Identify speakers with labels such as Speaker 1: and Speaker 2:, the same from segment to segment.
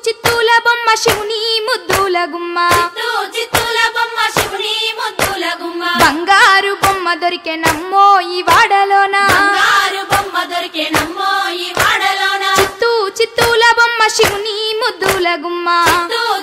Speaker 1: చిత్తూల బొమ్మ శివుని ముద్దుల గుమ్మ
Speaker 2: చిత్తూల బొమ్మ శివుని ముద్దుల గుమ్మ
Speaker 1: బంగారు బొమ్మ దొరికే నమ్మో ఈ వాడలోన
Speaker 2: బంగారు బొమ్మ దొరికే నమ్మో ఈ వాడలోన
Speaker 1: చిత్తూల బొమ్మ శివుని ముద్దుల గుమ్మ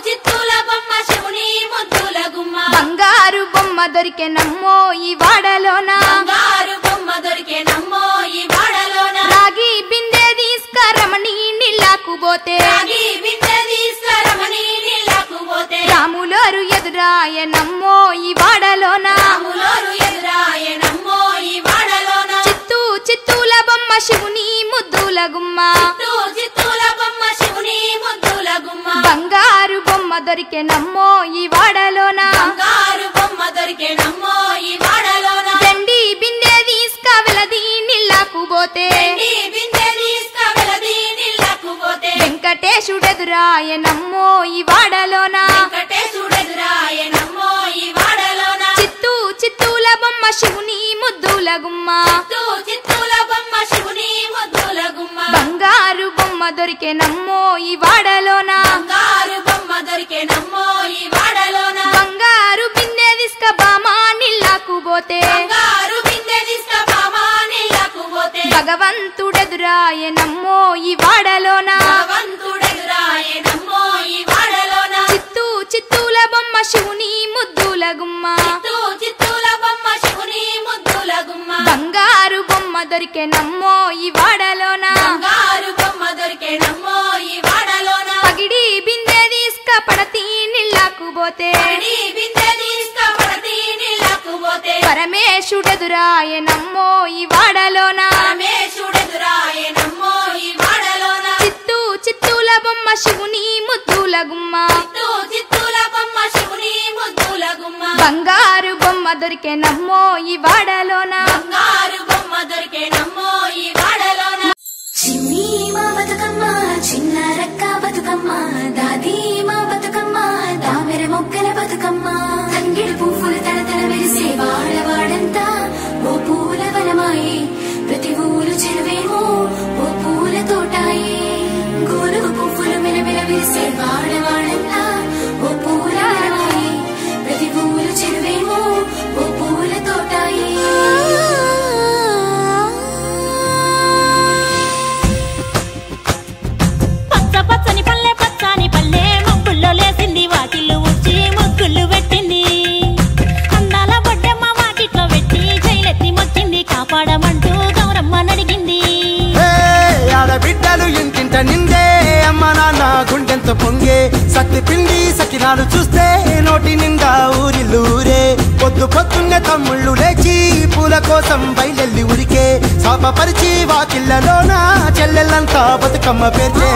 Speaker 2: చిత్తూల బొమ్మ శివుని ముద్దుల గుమ్మ
Speaker 1: బంగారు బొమ్మ దొరికే నమ్మో ఈ వాడలోన
Speaker 2: బంగారు బొమ్మ దొరికే నమ్మో ఈ వాడలోన
Speaker 1: రాగి బిందె తీసుకరమణి నీళ్ళకు పోతే
Speaker 2: రాగి బిందె తీసుకరమణి నీళ్ళకు పోతే
Speaker 1: రాములోరు ఎదురాయ నమ్మో ఈ వాడలోన
Speaker 2: రాములోరు ఎదురాయ నమ్మో ఈ వాడలోన
Speaker 1: చిత్తూల బొమ్మ శివుని ముద్దుల గుమ్మ
Speaker 2: చిత్తూల బొమ్మ శివుని ముద్దుల గుమ్మ
Speaker 1: బంగారు బొమ్మ దొరికే నమ్మో ఈ వాడలోన
Speaker 2: బంగారు బొమ్మ దొరికే నమ్మో ఈ వాడలోన
Speaker 1: దండి బిందె తీసుకవెలది నీళ్ళకు పోతే
Speaker 2: బిందె తీసుకవెలది నీళ్ళకు పోతే
Speaker 1: వెంకటేశుడెదురాయ నమ్మో ఈ వాడలోన
Speaker 2: వెంకటేశుడెదురాయ నమ్మో ఈ వాడలోన
Speaker 1: చిత్తూల బొమ్మ శివుని ముద్దుల గుమ్మ
Speaker 2: చిత్తూల బొమ్మ శివుని ముద్దుల గుమ్మ
Speaker 1: బంగారు బొమ్మ దొరికే నమ్మో ఈ వాడలోన
Speaker 2: బంగారు బొమ్మ దొరికే నమ్మో ఈ వాడలోన
Speaker 1: బంగారు బిందె తీసుక బామా నీళ్ళకు పోతే
Speaker 2: బంగారు బిందె తీసుక బామా నీళ్ళకు పోతే
Speaker 1: భగవంతుడెదురాయ నమ్మో ఈ వాడలోన
Speaker 2: భగవంతుడెదురాయ నమ్మో ఈ వాడలోన
Speaker 1: చిత్తూల బొమ్మ శివుని ముద్దుల గుమ్మ
Speaker 2: చిత్తూల బొమ్మ శివుని ముద్దుల గుమ్మ
Speaker 1: బంగారు బొమ్మ దొరికే నమ్మో ఈ వాడలోన
Speaker 2: బంగారు బొమ్మ దొరికే నమ్మో ఈ వాడలోన
Speaker 1: పగిడి బిందె తీసుక పడతి నీళ్ళకు పోతే
Speaker 2: బిందె తీసుక పడతి నీళ్ళకు పోతే
Speaker 1: పరమేశుడెదురాయ నమ్మో ఈ వాడలోన
Speaker 2: పరమేశుడెదురాయ నమ్మో ఈ వాడలోన
Speaker 1: చిత్తూల బొమ్మ శివుని ముద్దుల గుమ్మ
Speaker 2: చిత్తూల బొమ్మ శివుని ముద్దుల గుమ్మ
Speaker 1: బంగారు బొమ్మ దొరికే నమ్మో ఈ వాడలోన
Speaker 2: బంగారు బొమ్మ దొరికే నమ్మో ఈ వాడలోన
Speaker 3: చిన్ని మా బతుకమ్మ చిన్న రక్క బతుకమ్మ దాది మా బతుకమ్మ దామెర మొక్కల బతుకమ్మ తంగిడి పువ్వులు తడతడ వెలిసే వాడవాడంతా ఓ పూల వనమాయే ప్రతి ఊరు చెరువేమో ఓ పూల తోటాయే గోరుగు పువ్వులు మెలమెల విరిసే వాడవాడంతా ఓ పూల వనమాయే ప్రతి ఊరు చెరువేమో ఓ పూల తోటాయే
Speaker 4: పచ్చని పల్లె పచ్చని పల్లె మబ్బుల్లో లేసింది వాకిళ్ళు ఉచ్చి ముగ్గులు పెట్టింది అందాల బొడ్డమ్మ వాకిట్లో పెట్టి జైలెత్తి మొక్కింది కాపాడమంటూ గౌరమ్మ నడిగింది
Speaker 5: ఆడబిడ్డలు ఇంటింట నిందే అమ్మ నాన్న గుండెంత పొంగే సత్తి పిండి సకినాలు చూస్తే నోటి నిండా ఊరిల్లూరే పొద్దున్నే తమ్ముళ్ళు లేచి పూల కోసం బయలెల్లి ఉరికే శాపపరిచి వాకిళ్ళలోన చెల్లెళ్ళంతా బతుకమ్మ పేర్చే